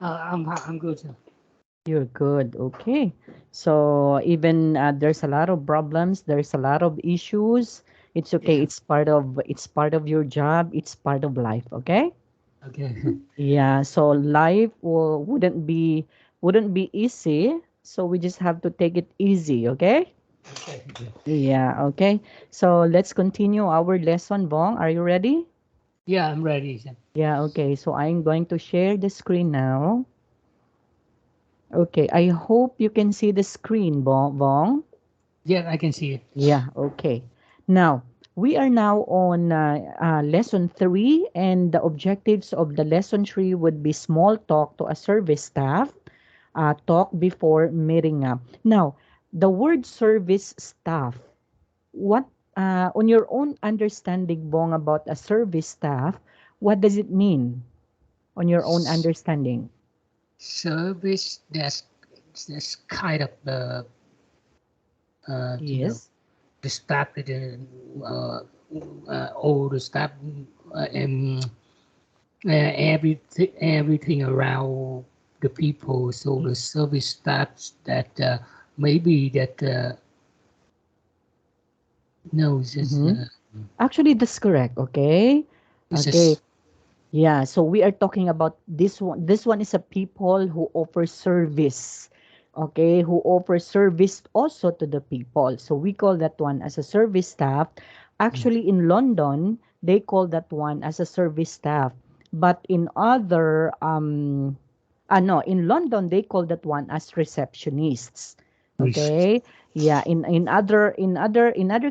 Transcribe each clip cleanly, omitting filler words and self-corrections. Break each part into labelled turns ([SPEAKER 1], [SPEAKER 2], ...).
[SPEAKER 1] I'm good, sir.
[SPEAKER 2] You're good. Okay. So even there's a lot of problems, there's a lot of issues. It's okay.
[SPEAKER 1] Yeah.
[SPEAKER 2] It's part of your job. It's part of life. Okay.
[SPEAKER 1] Okay.
[SPEAKER 2] Yeah. So life wouldn't be easy. So we just have to take it easy. Okay.
[SPEAKER 1] Okay.
[SPEAKER 2] Yeah. Okay. So let's continue our lesson, Bong. Are you ready?
[SPEAKER 1] Yeah, I'm ready, sir.
[SPEAKER 2] Yeah. Okay. So I'm going to share the screen now. Okay. I hope you can see the screen, Bong.
[SPEAKER 1] Yeah, I can see it.
[SPEAKER 2] Yeah, okay. Now, we are now on lesson three, and the objectives of the lesson three would be small talk to a service staff, talk before meeting up. Now, the word service staff, what, on your own understanding, Bong, about a service staff, what does it mean on your own
[SPEAKER 1] S-
[SPEAKER 2] understanding?
[SPEAKER 1] Service, that's kind of the you know,
[SPEAKER 2] Yes.
[SPEAKER 1] the staff that all the staff and everything around the people. So the service staff that maybe that knows this.
[SPEAKER 2] Mm-hmm. Actually, that's correct. Okay.
[SPEAKER 1] It's
[SPEAKER 2] Okay.
[SPEAKER 1] just
[SPEAKER 2] Yeah, so we are talking about this one. This one is a people who offer service, okay, who offer service also to the people. So we call that one as a service staff. Actually, in London, they call that one as a service staff. But in other, no, in London, they call that one as receptionists. Okay, yeah, in other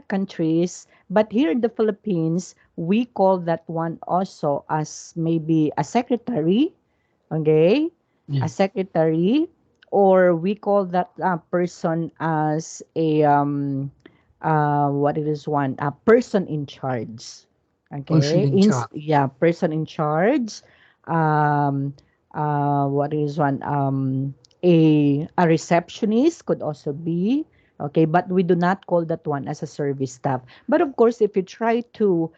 [SPEAKER 2] countries, but here in the Philippines, we call that one also as maybe a secretary, okay?
[SPEAKER 1] yeah,
[SPEAKER 2] A secretary, or we call that person as a what it is one, a person in charge.
[SPEAKER 1] person
[SPEAKER 2] Okay?
[SPEAKER 1] in charge.
[SPEAKER 2] Yeah, person in charge. Um what is one, a receptionist could also be. Okay, but we do not call that one as a service staff. But of course, if you try to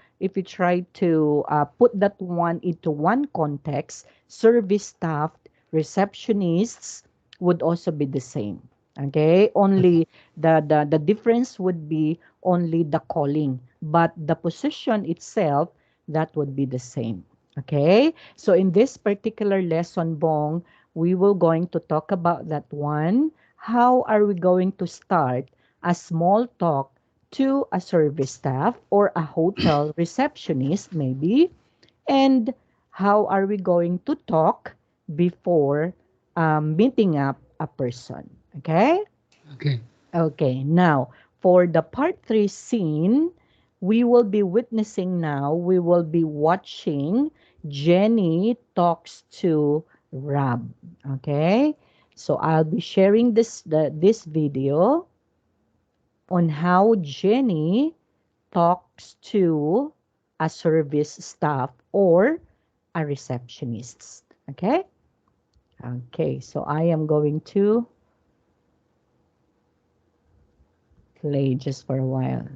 [SPEAKER 2] put that one into one context, service staff, receptionists would also be the same. Okay, only the difference would be only the calling, but the position itself, that would be the same. Okay, so in this particular lesson, Bong, we will going to talk about that one. How are we going to start a small talk to a service staff or a hotel receptionist, maybe? And how are we going to talk before meeting up a person? Okay?
[SPEAKER 1] Okay.
[SPEAKER 2] Okay, now for the part three scene, we will be witnessing now, we will be watching Jenny talks to Rob. Okay, so I'll be sharing this video on how Jenny talks to a service staff or a receptionist. Okay, okay, so I am going to play just for a while.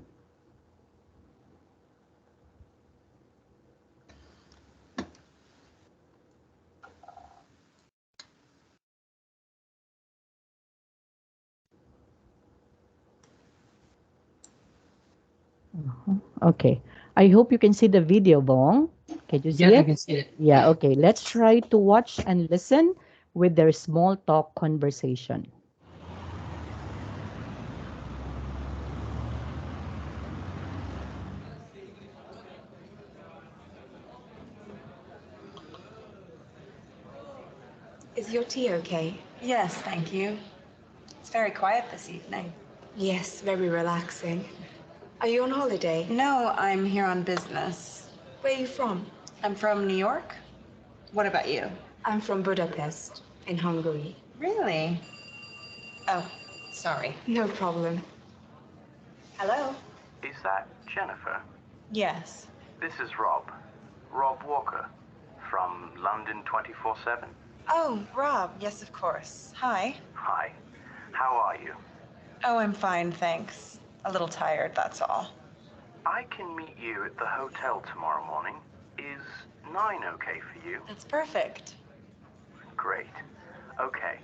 [SPEAKER 2] Okay. I hope you can see the video, Bong. Can you see
[SPEAKER 1] Yeah, I
[SPEAKER 2] it?
[SPEAKER 1] can see it.
[SPEAKER 2] Yeah, okay. Let's try to watch and listen with their small talk conversation.
[SPEAKER 3] Is your tea okay?
[SPEAKER 4] Yes, thank you. It's very quiet this evening.
[SPEAKER 3] Yes, very relaxing. Are you on holiday?
[SPEAKER 4] No, I'm here on business.
[SPEAKER 3] Where are you from?
[SPEAKER 4] I'm from New York. What about you?
[SPEAKER 3] I'm from Budapest, in Hungary.
[SPEAKER 4] Really? Oh, sorry.
[SPEAKER 3] No problem.
[SPEAKER 4] Hello?
[SPEAKER 5] Is that Jennifer?
[SPEAKER 4] Yes.
[SPEAKER 5] This is Rob. Rob Walker from London 24/7.
[SPEAKER 4] Oh, Rob. Yes, of course. Hi.
[SPEAKER 5] Hi. How are you?
[SPEAKER 4] Oh, I'm fine, thanks. A little tired, that's all.
[SPEAKER 5] I can meet you at the hotel tomorrow morning. Is 9 okay for you?
[SPEAKER 4] That's perfect.
[SPEAKER 5] Great. Okay.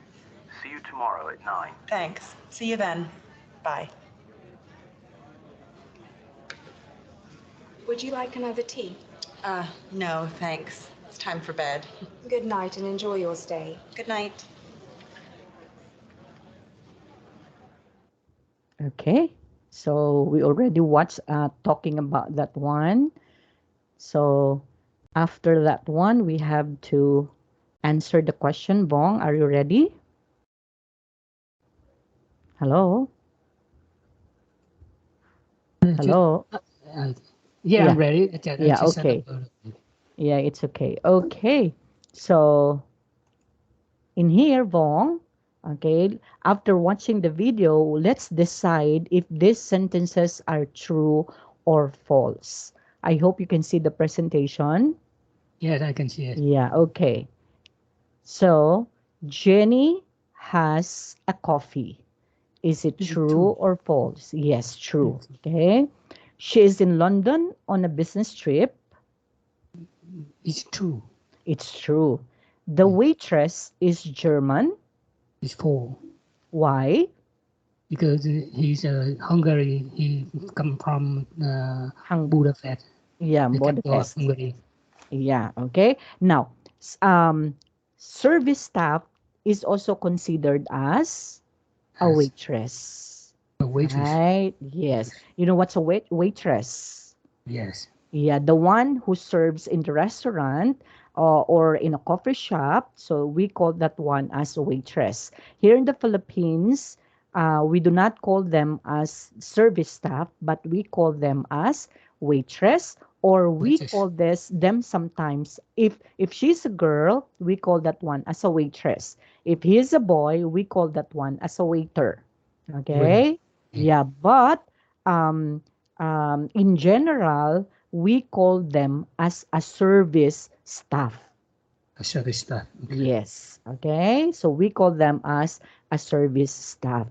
[SPEAKER 5] See you tomorrow at 9.
[SPEAKER 4] Thanks. See you then. Bye.
[SPEAKER 3] Would you like another tea?
[SPEAKER 4] No, thanks. It's time for bed.
[SPEAKER 3] Good night and enjoy your stay.
[SPEAKER 4] Good night.
[SPEAKER 2] Okay. So we already watched talking about that one. So after that one, we have to answer the question. Bong, are you ready? Hello?
[SPEAKER 1] Just,
[SPEAKER 2] Hello?
[SPEAKER 1] uh, yeah,
[SPEAKER 2] Yeah.
[SPEAKER 1] I'm ready. I
[SPEAKER 2] Yeah,
[SPEAKER 1] just set up.
[SPEAKER 2] okay. Yeah, it's okay. Okay. So in here, Bong, okay, after watching the video, let's decide if these sentences are true or false. I hope you can see the presentation.
[SPEAKER 1] Yes, I can see it.
[SPEAKER 2] Yeah, okay. So, Jenny has a coffee. Is it
[SPEAKER 1] Is it
[SPEAKER 2] true
[SPEAKER 1] true?
[SPEAKER 2] or false? Yes, true.
[SPEAKER 1] It's,
[SPEAKER 2] Okay. She is in London on a business trip.
[SPEAKER 1] it's true.
[SPEAKER 2] It's true. The waitress is German.
[SPEAKER 1] It's full.
[SPEAKER 2] Why?
[SPEAKER 1] Because he's Hungary. He come from
[SPEAKER 2] Hung
[SPEAKER 1] Budapest,
[SPEAKER 2] yeah,
[SPEAKER 1] the capital of
[SPEAKER 2] Budapest.
[SPEAKER 1] Hungary.
[SPEAKER 2] Yeah, okay. Now, service staff is also considered as a
[SPEAKER 1] As
[SPEAKER 2] waitress.
[SPEAKER 1] a waitress.
[SPEAKER 2] Right? Yes. You know what's a waitress?
[SPEAKER 1] Yes.
[SPEAKER 2] Yeah, the one who serves in the restaurant or in a coffee shop. So we call that one as a waitress. Here in the Philippines, we do not call them as service staff, but we call them as waitress, or we
[SPEAKER 1] Waitress.
[SPEAKER 2] call them sometimes. If she's a girl, we call that one as a waitress. If he is a boy, we call that one as a waiter.
[SPEAKER 1] Waiter.
[SPEAKER 2] Okay?
[SPEAKER 1] Okay.
[SPEAKER 2] Yeah, but um, in general, we call them as a service staff.
[SPEAKER 1] A service staff. Okay.
[SPEAKER 2] Yes. Okay. So we call them as a service staff.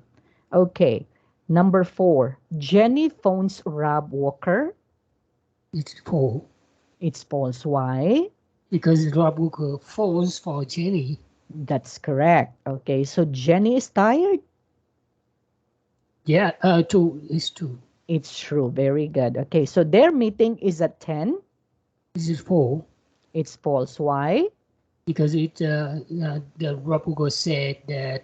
[SPEAKER 2] Okay. Number 4. Jenny phones Rob Walker.
[SPEAKER 1] It's full.
[SPEAKER 2] It's false. Why?
[SPEAKER 1] Because Rob Walker falls for Jenny.
[SPEAKER 2] That's correct. Okay. So Jenny is tired.
[SPEAKER 1] Yeah, two is two.
[SPEAKER 2] It's true. Very good. Okay. So their meeting is at 10.
[SPEAKER 1] This is full
[SPEAKER 2] It's false. Why?
[SPEAKER 1] because the Rob Walker said that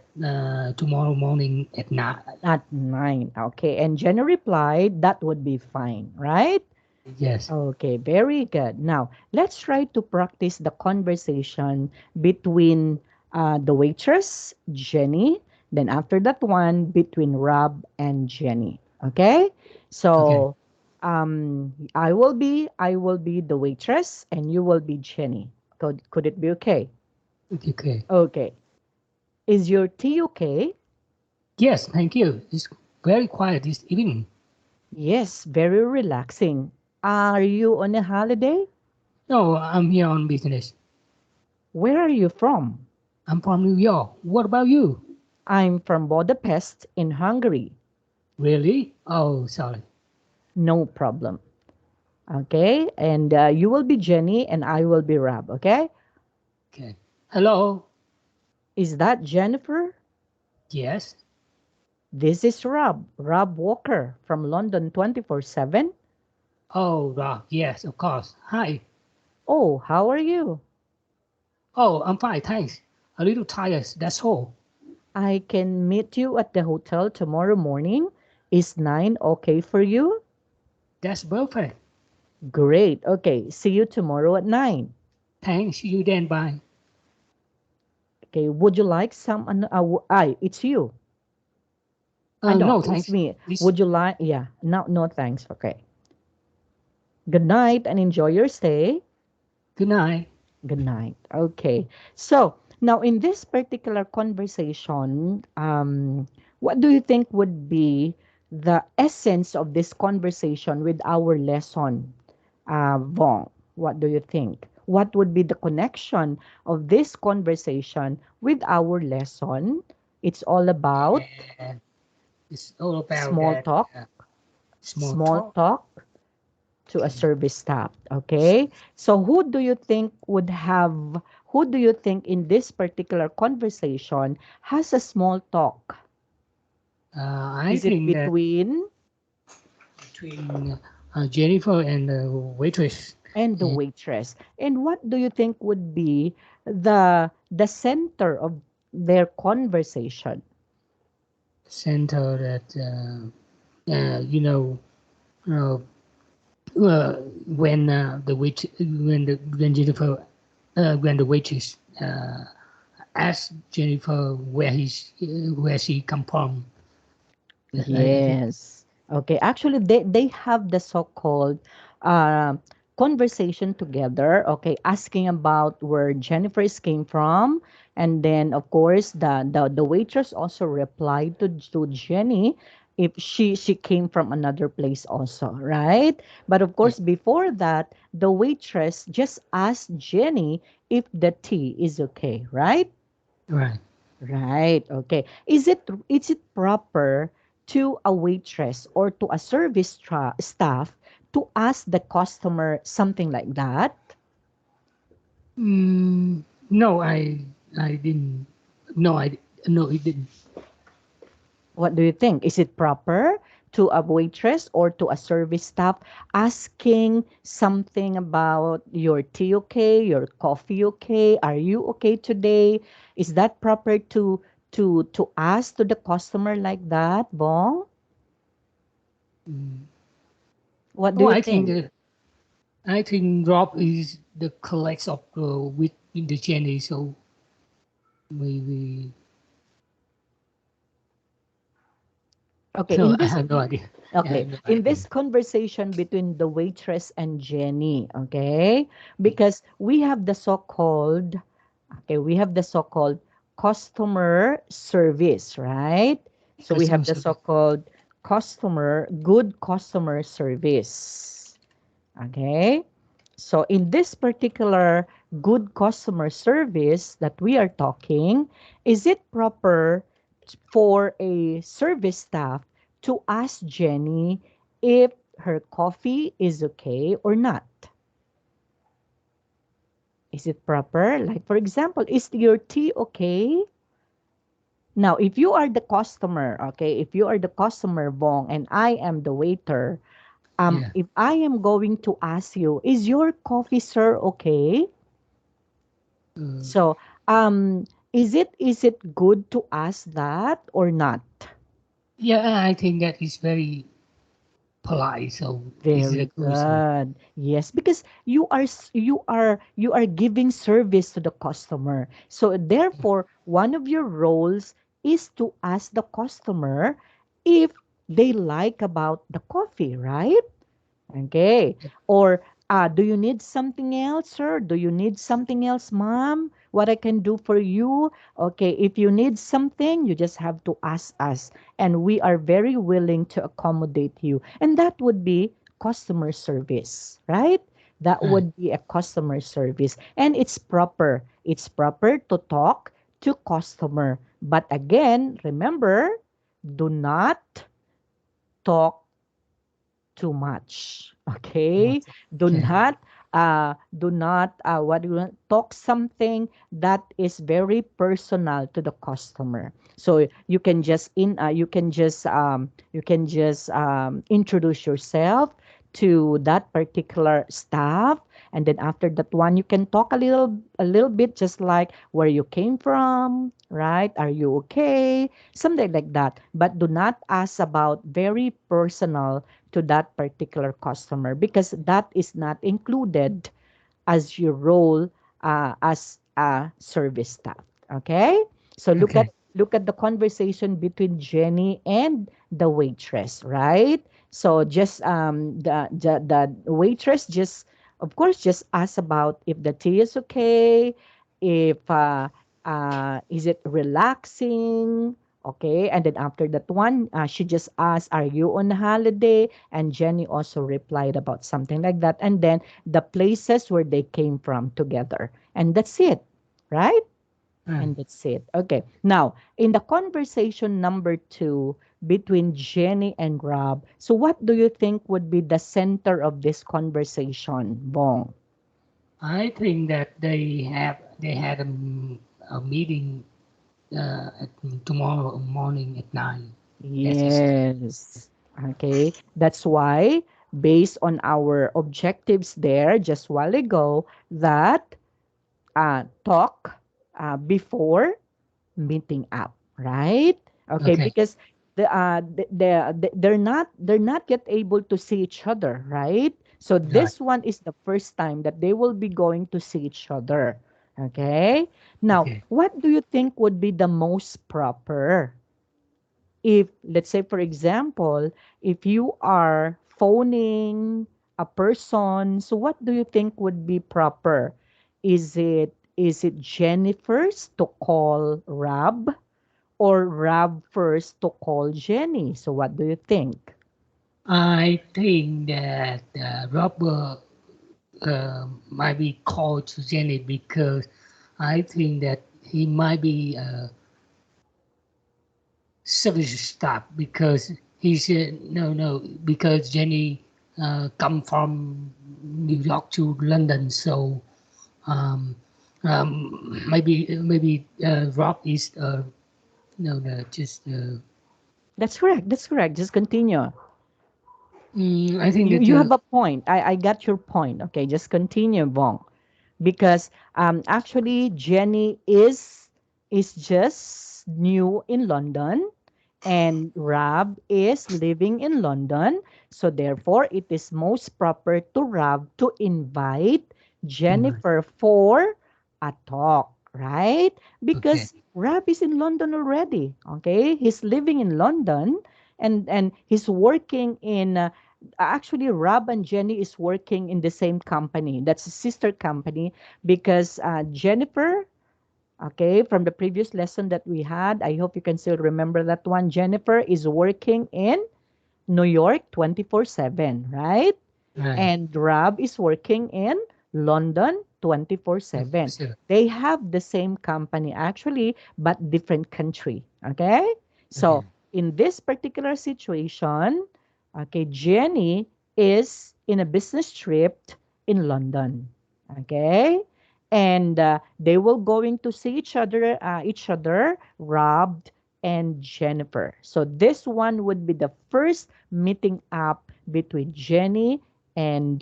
[SPEAKER 1] tomorrow morning at 9.
[SPEAKER 2] At 9. Okay. And Jenny replied, that would be fine. Right?
[SPEAKER 1] Yes.
[SPEAKER 2] Okay, very good. Now, let's try to practice the conversation between the waitress, Jenny, then after that one, between Rob and Jenny. Okay?
[SPEAKER 1] Okay.
[SPEAKER 2] So, I will be the waitress and you will be Jenny. Could it be okay?
[SPEAKER 1] Okay.
[SPEAKER 2] Okay. Is your tea okay?
[SPEAKER 1] Yes, thank you. It's very quiet this evening.
[SPEAKER 2] Yes, very relaxing. Are you on a holiday?
[SPEAKER 1] No, I'm here on business.
[SPEAKER 2] Where are you from?
[SPEAKER 1] I'm from New York. What about you?
[SPEAKER 2] I'm from Budapest in Hungary.
[SPEAKER 1] Really? Oh, sorry.
[SPEAKER 2] No problem. Okay. And you will be Jenny and I will be Rob. Okay.
[SPEAKER 1] Okay. Hello.
[SPEAKER 2] Is that Jennifer?
[SPEAKER 1] Yes.
[SPEAKER 2] This is Rob. Rob Walker from London 24/7.
[SPEAKER 1] Oh, Rob. Yes, of course. Hi.
[SPEAKER 2] Oh, how are you?
[SPEAKER 1] Oh, I'm fine, thanks. A little tired, that's all.
[SPEAKER 2] I can meet you at the hotel tomorrow morning. Is 9 okay for you?
[SPEAKER 1] That's perfect.
[SPEAKER 2] Great. Okay. See you tomorrow at 9.
[SPEAKER 1] Thanks. See you then. Bye.
[SPEAKER 2] Okay. Would you like some? It's you. No,
[SPEAKER 1] No,
[SPEAKER 2] it's
[SPEAKER 1] thanks.
[SPEAKER 2] me.
[SPEAKER 1] This.
[SPEAKER 2] Would you like? Yeah. No, no, thanks. Okay. Good night and enjoy your stay.
[SPEAKER 1] Good night.
[SPEAKER 2] Good night. Okay. So now in this particular conversation, what do you think would be the essence of this conversation with our lesson, Vong? What do you think? What would be the connection of this conversation with our lesson? It's all about
[SPEAKER 1] And it's all about
[SPEAKER 2] small
[SPEAKER 1] that
[SPEAKER 2] talk,
[SPEAKER 1] small
[SPEAKER 2] small
[SPEAKER 1] talk.
[SPEAKER 2] talk to a
[SPEAKER 1] Okay.
[SPEAKER 2] service staff. Okay. So who who do you think in this particular conversation has a small talk?
[SPEAKER 1] I
[SPEAKER 2] Is it
[SPEAKER 1] think that
[SPEAKER 2] between
[SPEAKER 1] between Jennifer and the waitress,
[SPEAKER 2] and the
[SPEAKER 1] and
[SPEAKER 2] waitress? And what do you think would be the center of their conversation?
[SPEAKER 1] center that uh, when Jennifer when the waitress asked Jennifer where she come from. I think
[SPEAKER 2] Yes. Okay. Actually, they have the so-called uh, conversation together. Okay, asking about where Jennifer's came from, and then of course the waitress also replied to Jenny if she came from another place also, right? But of
[SPEAKER 1] yeah,
[SPEAKER 2] course, before that, the waitress just asked Jenny if the tea is okay, right?
[SPEAKER 1] right.
[SPEAKER 2] Right. Okay. Is it proper to a waitress or to a staff to ask the customer something like that?
[SPEAKER 1] No, I didn't. No, I no, it didn't.
[SPEAKER 2] What do you think? Is it proper to a waitress or to a service staff asking something about your tea okay, your coffee okay, are you okay today? Is that proper to ask to the customer like that, Bong? What do
[SPEAKER 1] No,
[SPEAKER 2] you think?
[SPEAKER 1] I think Rob is the collects of with in the Jenny, so maybe
[SPEAKER 2] Okay,
[SPEAKER 1] no,
[SPEAKER 2] in
[SPEAKER 1] I
[SPEAKER 2] this
[SPEAKER 1] have no idea. I
[SPEAKER 2] okay,
[SPEAKER 1] have no
[SPEAKER 2] in
[SPEAKER 1] idea.
[SPEAKER 2] this conversation between the waitress and Jenny, okay? Because we have the so-called we have the so-called customer service, right? So we have
[SPEAKER 1] Customer
[SPEAKER 2] the
[SPEAKER 1] service.
[SPEAKER 2] so-called good customer service. Okay? So in this particular good customer service that we are talking, is it proper for a service staff to ask Jenny if her coffee is okay or not? Is it proper? Like, for example, is your tea okay? Now, if you are the customer, okay, if you are the customer, Bong, and I am the waiter,
[SPEAKER 1] Yeah.
[SPEAKER 2] if I am going to ask you, is your coffee, sir, okay?
[SPEAKER 1] Uh,
[SPEAKER 2] So, is it good to ask that or not?
[SPEAKER 1] yeah, I think that is very polite. So is it a
[SPEAKER 2] Very
[SPEAKER 1] person?
[SPEAKER 2] good. Yes, because you are giving service to the customer. So therefore, one of your roles is to ask the customer if they like about the coffee, right? Okay. Or do you need something else, sir? Do you need something else, mom? What I can do for you? Okay, if you need something, you just have to ask us. And we are very willing to accommodate you. And that would be customer service, right? That
[SPEAKER 1] Right.
[SPEAKER 2] would be a customer service. And it's proper. It's proper to talk to customer. But again, remember, do not talk too much. Okay?
[SPEAKER 1] Okay.
[SPEAKER 2] Do not what do you want, talk something that is very personal to the customer. So you can just introduce yourself to that particular staff, and then after that one you can talk a little bit, just like where you came from, right? Are you okay? Something like that. But do not ask about very personal to that particular customer, because that is not included as your role as a service staff. Okay? So
[SPEAKER 1] Okay.
[SPEAKER 2] look at the conversation between Jenny and the waitress, right? So just the waitress just of course just ask about if the tea is okay, if is it relaxing, okay? And then after that one, she just asked, "Are you on holiday?" And Jenny also replied about something like that. And then the places where they came from together. And that's it, right?
[SPEAKER 1] Right.
[SPEAKER 2] And that's it. Okay. Now, in the conversation number two between Jenny and Rob, so what do you think would be the center of this conversation, Bong?
[SPEAKER 1] I think that they had a meeting at tomorrow morning at 9. That is
[SPEAKER 2] Yes. Okay. That's why, based on our objectives there just while ago, that talk before meeting up, right? Okay,
[SPEAKER 1] okay.
[SPEAKER 2] because they're not yet able to see each other, right? So
[SPEAKER 1] Right.
[SPEAKER 2] this one is the first time that they will be going to see each other. Okay. Now,
[SPEAKER 1] Okay.
[SPEAKER 2] what do you think would be the most proper? If, let's say, for example, if you are phoning a person, so what do you think would be proper? Is it Jenny first to call Rob, or Rob first to call Jenny? So what do you think?
[SPEAKER 1] I think that Robert might be called to Jenny because I think that he might be service staff because he said no because Jenny come from New York to London, so um, maybe Rob is no just
[SPEAKER 2] That's correct. That's correct. Just continue.
[SPEAKER 1] I think
[SPEAKER 2] You
[SPEAKER 1] that
[SPEAKER 2] you have a point. I got your point. Okay, just continue, Bong. Because actually Jenny is just new in London, and Rob is living in London. So therefore, it is most proper to Rob to invite
[SPEAKER 1] mm,
[SPEAKER 2] Jennifer for a talk, right?
[SPEAKER 1] okay
[SPEAKER 2] Because Rob is in London already. Okay, he's living in London, and he's working in. Actually, Rob and Jenny is working in the same company. That's a sister company, because Jennifer, okay, from the previous lesson that we had, I hope you can still remember that one. Jennifer is working in New York 24/7, right?
[SPEAKER 1] right
[SPEAKER 2] And Rob is working in London 24/7.
[SPEAKER 1] so,
[SPEAKER 2] They have the same company actually, but different country. Okay?
[SPEAKER 1] okay
[SPEAKER 2] So, in this particular situation, okay, Jenny is in a business trip in London. Okay? And they will going to see each other, Rob and Jennifer. So this one would be the first meeting up between Jenny and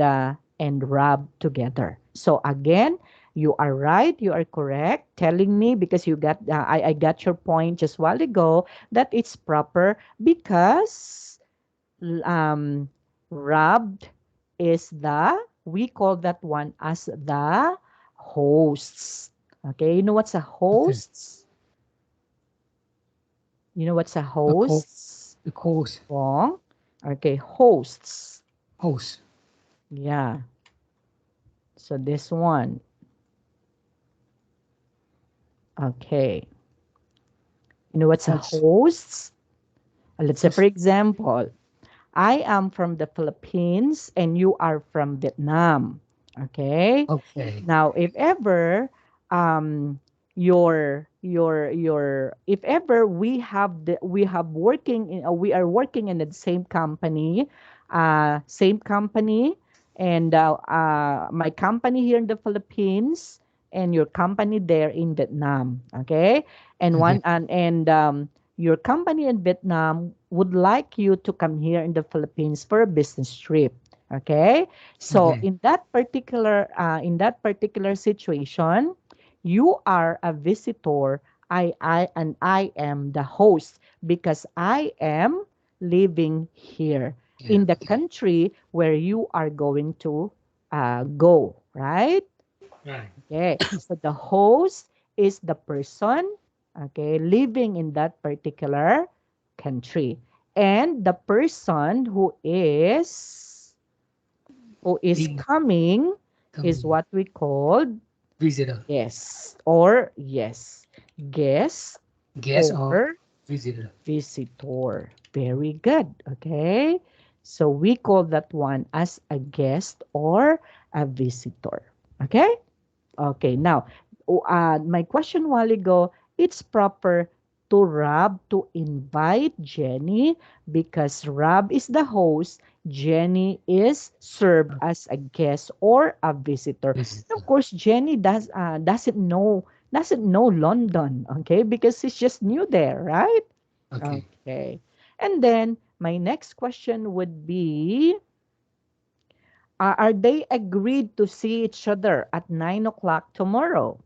[SPEAKER 2] Rob together. So again, you are right, you are correct, telling me, because you got I got your point just while ago, that it's proper because um Rob is the, we call that one as the hosts. Okay, you know what's a
[SPEAKER 1] okay
[SPEAKER 2] host? You know what's a
[SPEAKER 1] the co
[SPEAKER 2] host?
[SPEAKER 1] the course
[SPEAKER 2] Wrong. Okay, hosts.
[SPEAKER 1] host
[SPEAKER 2] Yeah. So this one. Okay. You know what's a
[SPEAKER 1] host
[SPEAKER 2] host? Let's say, for
[SPEAKER 1] host
[SPEAKER 2] example, I am from the Philippines and you are from Vietnam. Okay.
[SPEAKER 1] okay
[SPEAKER 2] Now, if ever your if ever we are working in the same company, and my company here in the Philippines and your company there in Vietnam. Okay, and
[SPEAKER 1] okay
[SPEAKER 2] your company in Vietnam would like you to come here in the Philippines for a business trip. Okay, so
[SPEAKER 1] okay
[SPEAKER 2] in that particular situation, you are a visitor. I am the host, because I am living here
[SPEAKER 1] yeah
[SPEAKER 2] in the
[SPEAKER 1] okay
[SPEAKER 2] country where you are going to go, right?
[SPEAKER 1] right
[SPEAKER 2] Okay, so the host is the person, okay, living in that particular country. And the person who is
[SPEAKER 1] being
[SPEAKER 2] coming is
[SPEAKER 1] coming
[SPEAKER 2] what we call
[SPEAKER 1] visitor
[SPEAKER 2] guest, or yes, guest
[SPEAKER 1] guest or
[SPEAKER 2] or
[SPEAKER 1] visitor
[SPEAKER 2] visitor. Very good. Okay. So we call that one as a guest or a visitor. Okay. Okay. Now, my question while ago, it's proper. to Rob to invite Jenny because Rob is the host. Jenny is served as a guest or a visitor.
[SPEAKER 1] Visitor.
[SPEAKER 2] Of course, Jenny doesn't know London, okay, because she's just new there, right?
[SPEAKER 1] Okay.
[SPEAKER 2] Okay. And then my next question would be, are they agreed to see each other at 9 o'clock tomorrow?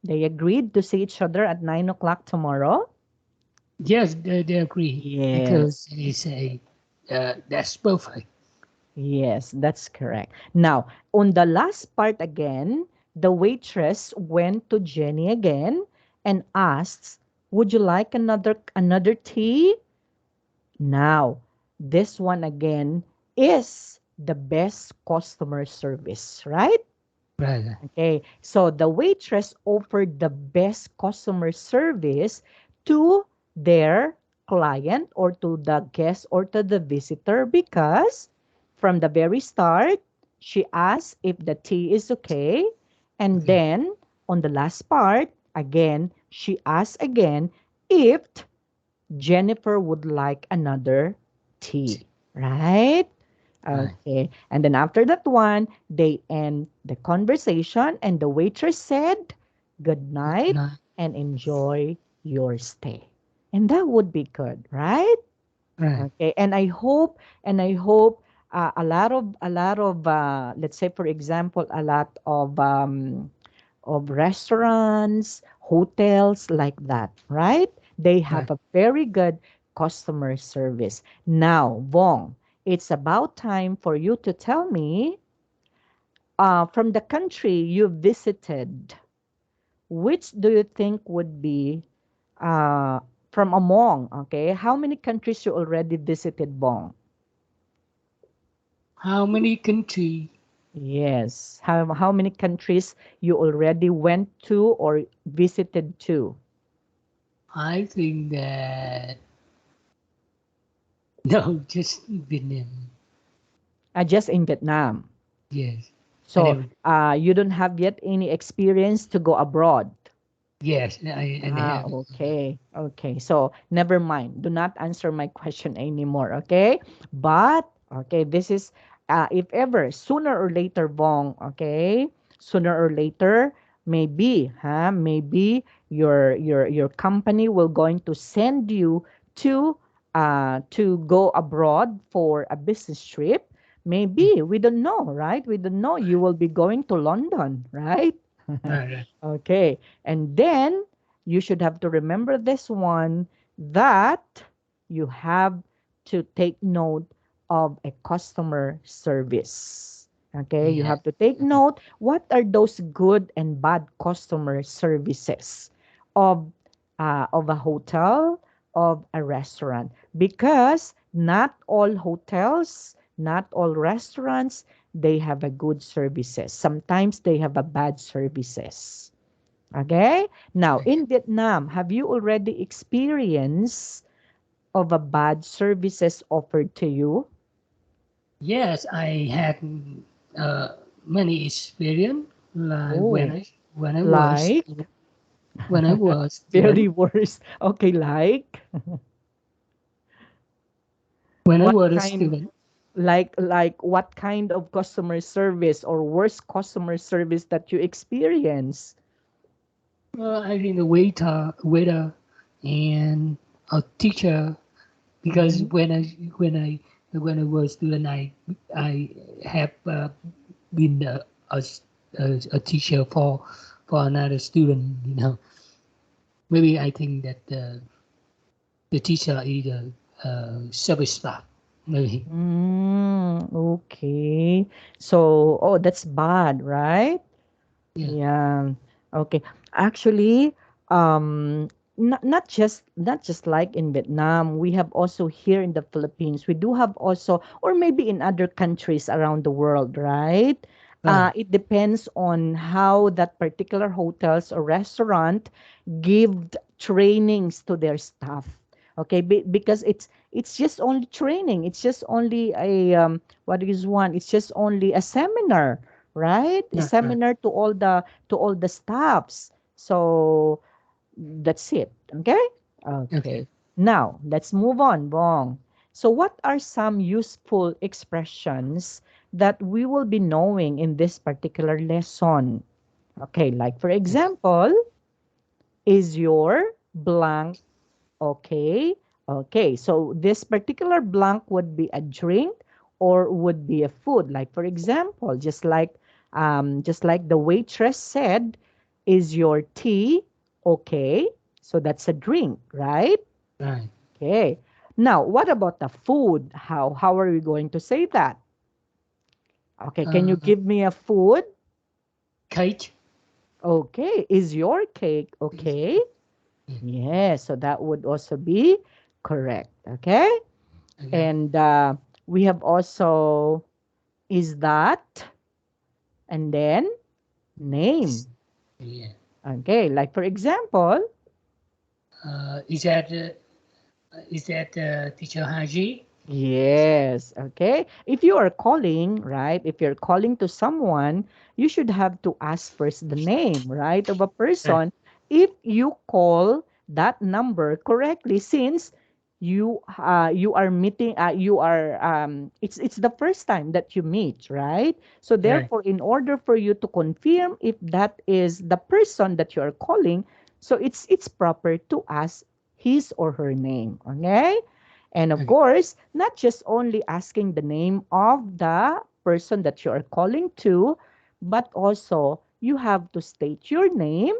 [SPEAKER 2] They agreed to see each other at 9 o'clock tomorrow?
[SPEAKER 1] Yes, they agree
[SPEAKER 2] Yes.
[SPEAKER 1] because they say that's perfect.
[SPEAKER 2] Yes, that's correct. Now, on the last part again, the waitress went to Jenny again and asked, "Would you like another tea?" Now, this one again is the best customer service, right?
[SPEAKER 1] Right.
[SPEAKER 2] Okay, so the waitress offered the best customer service to their client or to the guest or to the visitor because from the very start, she asked if the tea is okay. And
[SPEAKER 1] Okay.
[SPEAKER 2] then on the last part, again, she asked again if Jennifer would like another tea, right?
[SPEAKER 1] Right.
[SPEAKER 2] Okay. And then after that one, they end the conversation and the waitress said, "Good night
[SPEAKER 1] No,
[SPEAKER 2] and enjoy your stay." And that would be good, right?
[SPEAKER 1] right.
[SPEAKER 2] Okay. And I hope a lot of let's say for example a lot of restaurants, hotels like that, right? They
[SPEAKER 1] Right.
[SPEAKER 2] have a very good customer service. Now, Vong, it's about time for you to tell me from the country you visited, which do you think would be uh, from among, okay? How many countries you already visited, Vong?
[SPEAKER 1] How many countries?
[SPEAKER 2] Yes. How many countries you already went to or visited to?
[SPEAKER 1] I think that no, just Vietnam.
[SPEAKER 2] Just in Vietnam.
[SPEAKER 1] Yes. I
[SPEAKER 2] So
[SPEAKER 1] never.
[SPEAKER 2] you don't have yet any experience to go abroad.
[SPEAKER 1] Yes, I
[SPEAKER 2] Ah,
[SPEAKER 1] have.
[SPEAKER 2] okay. Okay. So never mind. Do not answer my question anymore. Okay. But, okay, this is, if ever, sooner or later, Bong, okay, sooner or later, maybe, maybe your company will going to send you to go abroad for a business trip. Maybe we don't know, right? We don't know. You will be going to London, right?
[SPEAKER 1] Right. Right.
[SPEAKER 2] Okay. And then you should have to remember this one that you have to take note of a customer service. Okay. You
[SPEAKER 1] Yeah.
[SPEAKER 2] have to take note what are those good and bad customer services of of a hotel, of a restaurant, because not all hotels, not all restaurants, they have a good services. Sometimes they have a bad services. Okay? Now,
[SPEAKER 1] Okay.
[SPEAKER 2] in Vietnam, have you already experienced of a bad services offered to you?
[SPEAKER 1] Yes, I had uh, many experience like
[SPEAKER 2] Oh,
[SPEAKER 1] when I was
[SPEAKER 2] like
[SPEAKER 1] when I was
[SPEAKER 2] very
[SPEAKER 1] student.
[SPEAKER 2] worst. Okay, like
[SPEAKER 1] When I
[SPEAKER 2] what
[SPEAKER 1] was a
[SPEAKER 2] kind
[SPEAKER 1] student,
[SPEAKER 2] like what kind of customer service or worst customer service that you experience?
[SPEAKER 1] I think the waiter, and a teacher because
[SPEAKER 2] Mm-hmm.
[SPEAKER 1] when I was student, I have been a teacher for another student. Maybe I think that the teacher is a service staff. Maybe.
[SPEAKER 2] Okay. So, oh, that's bad, right?
[SPEAKER 1] Yeah.
[SPEAKER 2] Yeah. Okay. Actually, not just like in Vietnam, we have also here in the Philippines. We do have also, or maybe in other countries around the world, right?
[SPEAKER 1] Right.
[SPEAKER 2] It depends on how that particular hotels or restaurant give trainings to their staff. Okay, because it's just only training. It's just only a what is one? It's just only a seminar, right? A
[SPEAKER 1] Right. Right.
[SPEAKER 2] seminar to all the staffs. So That's it. Okay?
[SPEAKER 1] Okay.
[SPEAKER 2] Okay. Now, let's move on, Bong. So, what are some useful expressions that we will be knowing in this particular lesson? Okay, like for example, is your blank okay? Okay, so this particular blank would be a drink or would be a food. Like for example, just like the waitress said, is your tea okay? So that's a drink, right?
[SPEAKER 1] Right.
[SPEAKER 2] Okay. Now, what about the food? How are we going to say that? Okay, can you
[SPEAKER 1] Uh,
[SPEAKER 2] give me a food?
[SPEAKER 1] cake.
[SPEAKER 2] Okay, is your cake okay? Yes, so that would also be correct. Okay.
[SPEAKER 1] Okay.
[SPEAKER 2] And we have also, is that, and then name.
[SPEAKER 1] Yeah.
[SPEAKER 2] Okay, like for example,
[SPEAKER 1] Is that teacher Haji?
[SPEAKER 2] yes, okay. If you are calling, right? If you're calling to someone, you should have to ask first the name, right, of a
[SPEAKER 1] Right.
[SPEAKER 2] person. If you call that number correctly, since you are meeting you are it's the first time that you meet, right? So
[SPEAKER 1] Right.
[SPEAKER 2] therefore, in order for you to confirm if that is the person that you are calling, so it's proper to ask his or her name, okay? And of
[SPEAKER 1] Okay.
[SPEAKER 2] course, not just only asking the name of the person that you are calling to, but also you have to state your name,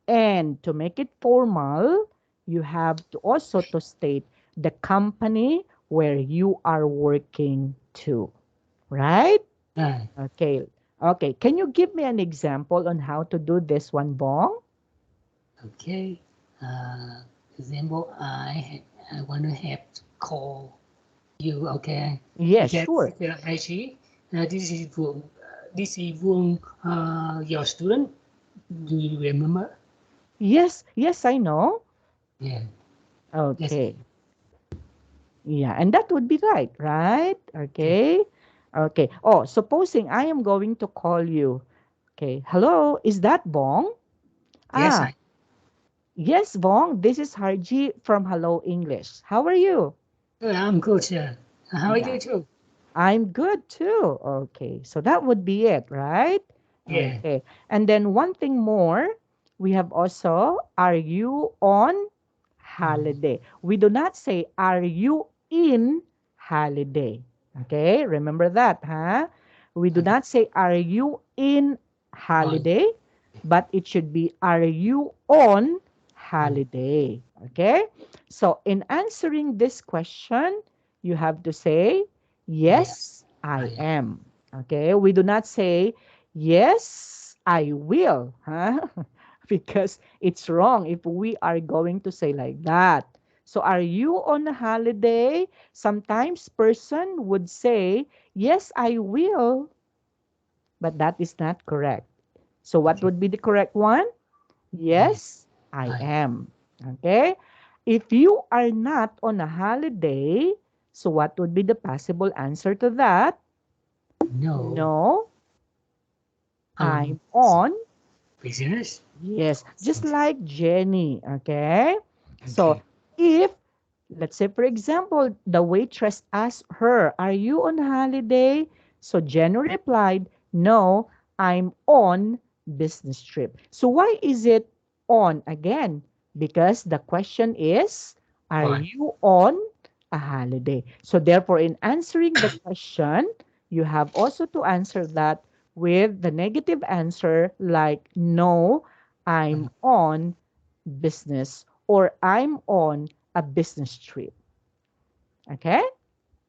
[SPEAKER 2] and to make it formal, you have to also to state the company where you are working to, right?
[SPEAKER 1] Right.
[SPEAKER 2] Okay. Okay. Can you give me an example on how to do this one, Bong?
[SPEAKER 1] Okay. Example, I want to have to call you. Okay. Is
[SPEAKER 2] Yes,
[SPEAKER 1] that
[SPEAKER 2] sure.
[SPEAKER 1] teacher Haji? This is Vuong, your student. Do you remember?
[SPEAKER 2] Yes, yes, I know.
[SPEAKER 1] Yeah. Yes.
[SPEAKER 2] Okay. Yeah, and that would be right, right?
[SPEAKER 1] Okay.
[SPEAKER 2] Okay. Okay. Oh, supposing I am going to call you. Okay. Hello, is that Bong?
[SPEAKER 1] Yes,
[SPEAKER 2] Ah, yes, Bong. This is Hargie from Hello English. How are you?
[SPEAKER 1] I'm good, sir. How are
[SPEAKER 2] Yeah,
[SPEAKER 1] you too?
[SPEAKER 2] I'm good too. Okay. So that would be it, right?
[SPEAKER 1] Yeah.
[SPEAKER 2] Okay. And then one thing more, we have also, are you on
[SPEAKER 1] Mm.
[SPEAKER 2] holiday? We do not say, are you in holiday? Okay. Remember that, huh? We do
[SPEAKER 1] Okay.
[SPEAKER 2] not say, are you in
[SPEAKER 1] On.
[SPEAKER 2] holiday? But it should be, are you on
[SPEAKER 1] On.
[SPEAKER 2] holiday? Okay. So in answering this question, you have to say,
[SPEAKER 1] Yes,
[SPEAKER 2] yes,
[SPEAKER 1] I
[SPEAKER 2] I
[SPEAKER 1] am.
[SPEAKER 2] am. Okay, we do not say, yes, I will, huh? Because it's wrong if we are going to say like that. So, are you on a holiday? Sometimes person would say, yes, I will, but that is not correct. So, what
[SPEAKER 1] Okay.
[SPEAKER 2] would be the correct one?
[SPEAKER 1] Yes,
[SPEAKER 2] Yes, I
[SPEAKER 1] I.
[SPEAKER 2] am. Okay? If you are not on a holiday, so what would be the possible answer to that?
[SPEAKER 1] No,
[SPEAKER 2] No,
[SPEAKER 1] I'm
[SPEAKER 2] I'm on.
[SPEAKER 1] business.
[SPEAKER 2] Yes, just like Jenny. Okay? So
[SPEAKER 1] Okay.
[SPEAKER 2] if, let's say, for example, the waitress asked her, are you on holiday? So Jenny replied, no, I'm on business trip. So why is it on again? Because the question is, are
[SPEAKER 1] On.
[SPEAKER 2] you on a holiday? So therefore, in answering the question, you have also to answer that with the negative answer like, no, I'm on business, or I'm on a business trip. Okay?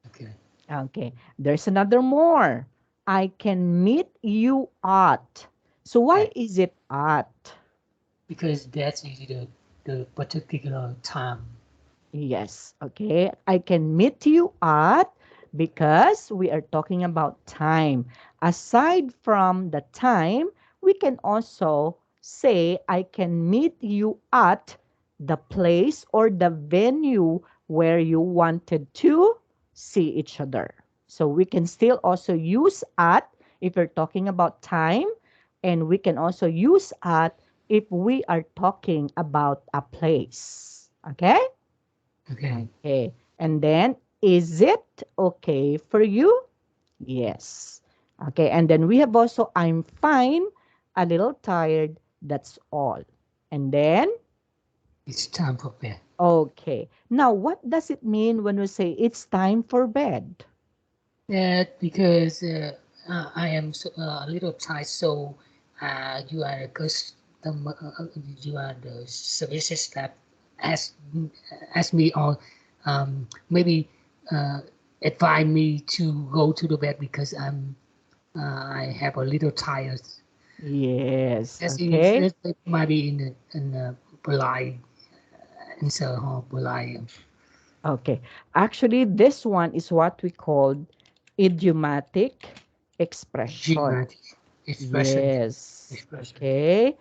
[SPEAKER 1] Okay.
[SPEAKER 2] Okay. There's another more. I can meet you at. So why
[SPEAKER 1] At.
[SPEAKER 2] is it at?
[SPEAKER 1] Because that's the particular time.
[SPEAKER 2] Yes. Okay. I can meet you at, because we are talking about time. Aside from the time, we can also say I can meet you at the place or the venue where you wanted to see each other. So we can still also use at if you're talking about time, and we can also use at if we are talking about a place. Okay?
[SPEAKER 1] Okay.
[SPEAKER 2] Okay. And then, is it okay for you? Yes. Okay. And then we have also, I'm fine, a little tired. That's all. And then,
[SPEAKER 1] It's time for bed.
[SPEAKER 2] okay. Now, what does it mean when we say it's time for bed?
[SPEAKER 1] That because I am a little tired, so you are a customer, you are the services staff ask ask me or maybe uh, advise me to go to the bed because I have a little tired.
[SPEAKER 2] Yes.
[SPEAKER 1] That's
[SPEAKER 2] Okay.
[SPEAKER 1] that might be in a polite answer or polite
[SPEAKER 2] Okay. Actually, this one is what we call idiomatic expression.
[SPEAKER 1] dramatic expression.
[SPEAKER 2] Yes.
[SPEAKER 1] Expression.
[SPEAKER 2] Okay.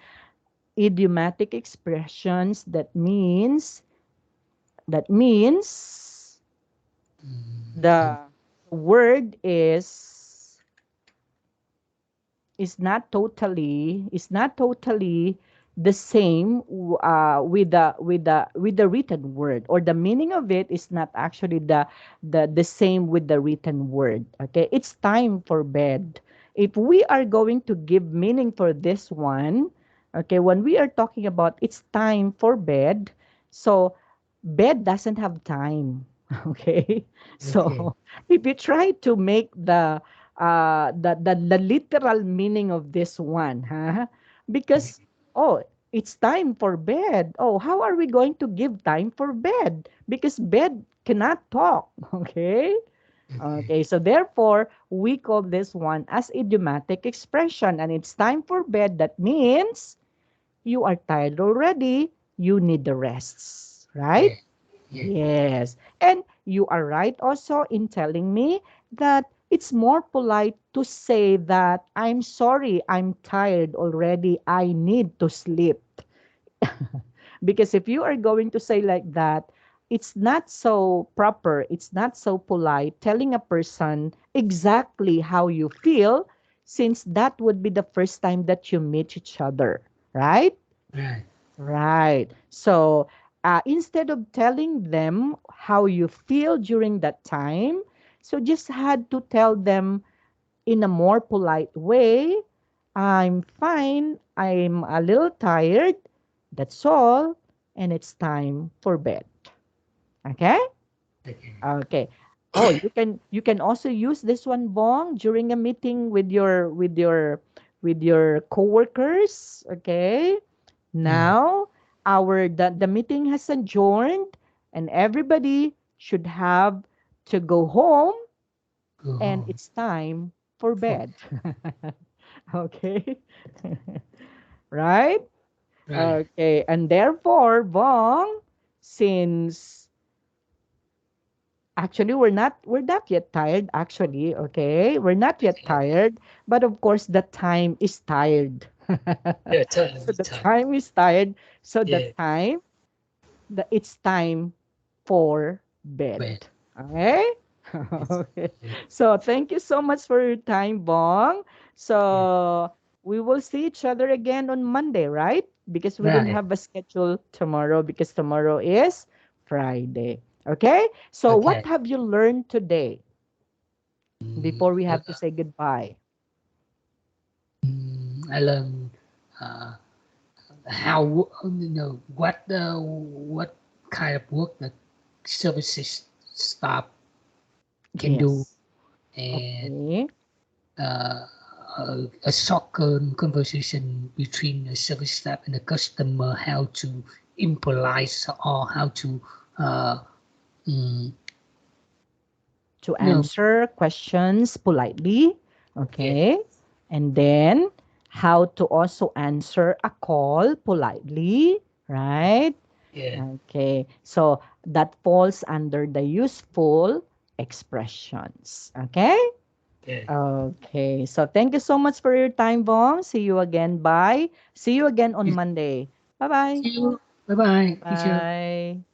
[SPEAKER 2] Idiomatic expressions that means
[SPEAKER 1] Um,
[SPEAKER 2] the word is not totally the same with the written word, or the meaning of it is not actually the same with the written word. Okay, it's time for bed. If we are going to give meaning for this one, okay, when we are talking about it's time for bed, so bed doesn't have time. Okay,
[SPEAKER 1] okay.
[SPEAKER 2] so if you try to make the literal meaning of this one, huh? Because, oh, it's time for bed. Oh, how are we going to give time for bed? Because bed cannot talk. Okay.
[SPEAKER 1] Okay.
[SPEAKER 2] Okay, so therefore we call this one as idiomatic expression, and it's time for bed. That means you are tired already, you need the rests, right?
[SPEAKER 1] Yeah. Yeah.
[SPEAKER 2] Yes. And you are right also in telling me that it's more polite to say that I'm sorry, I'm tired already, I need to sleep. Because if you are going to say like that, it's not so proper, it's not so polite telling a person exactly how you feel, since that would be the first time that you meet each other, right?
[SPEAKER 1] Right.
[SPEAKER 2] Right. So instead of telling them how you feel during that time, so just had to tell them in a more polite way, I'm fine, I'm a little tired, that's all, and it's time for bed. Okay?
[SPEAKER 1] Okay.
[SPEAKER 2] Okay. Oh, you can also use this one, Bong, during a meeting with your coworkers. Okay.
[SPEAKER 1] Mm.
[SPEAKER 2] Now, the meeting has adjourned, and everybody should have to go home,
[SPEAKER 1] Go
[SPEAKER 2] and
[SPEAKER 1] home.
[SPEAKER 2] it's time for
[SPEAKER 1] For,
[SPEAKER 2] bed. Okay. Right?
[SPEAKER 1] right.
[SPEAKER 2] Okay. And therefore, Bong, since actually we're not yet tired, actually, okay? We're not yet
[SPEAKER 1] Yeah.
[SPEAKER 2] tired, but of course the time is tired.
[SPEAKER 1] Yeah. Time.
[SPEAKER 2] So the
[SPEAKER 1] Time.
[SPEAKER 2] time is tired. So
[SPEAKER 1] Yeah.
[SPEAKER 2] it's time for bed.
[SPEAKER 1] Bed.
[SPEAKER 2] Okay?
[SPEAKER 1] It's,
[SPEAKER 2] Okay.
[SPEAKER 1] yeah.
[SPEAKER 2] So thank you so much for your time, Bong.
[SPEAKER 1] Yeah.
[SPEAKER 2] So we will see each other again on Monday, right? Because we don't
[SPEAKER 1] Right.
[SPEAKER 2] have a schedule tomorrow, because tomorrow is Friday. Okay? So what
[SPEAKER 1] Okay.
[SPEAKER 2] have you learned today before we
[SPEAKER 1] I,
[SPEAKER 2] have to say goodbye?
[SPEAKER 1] I learned uh, how what kind of work the services staff can do,
[SPEAKER 2] Yes.
[SPEAKER 1] and
[SPEAKER 2] Okay.
[SPEAKER 1] uh, a short conversation between the service staff and the customer, how to improvise or how to uh, mm,
[SPEAKER 2] To
[SPEAKER 1] no
[SPEAKER 2] answer questions politely.
[SPEAKER 1] yeah
[SPEAKER 2] Okay. And then how to also answer a call politely, right?
[SPEAKER 1] yeah
[SPEAKER 2] Okay. So that falls under the useful expressions. Okay.
[SPEAKER 1] yeah.
[SPEAKER 2] Okay. So thank you so much for your time, Bong. See you again. Bye. See you again on Monday. Bye bye.
[SPEAKER 1] See you. Bye bye, teacher.
[SPEAKER 2] Bye.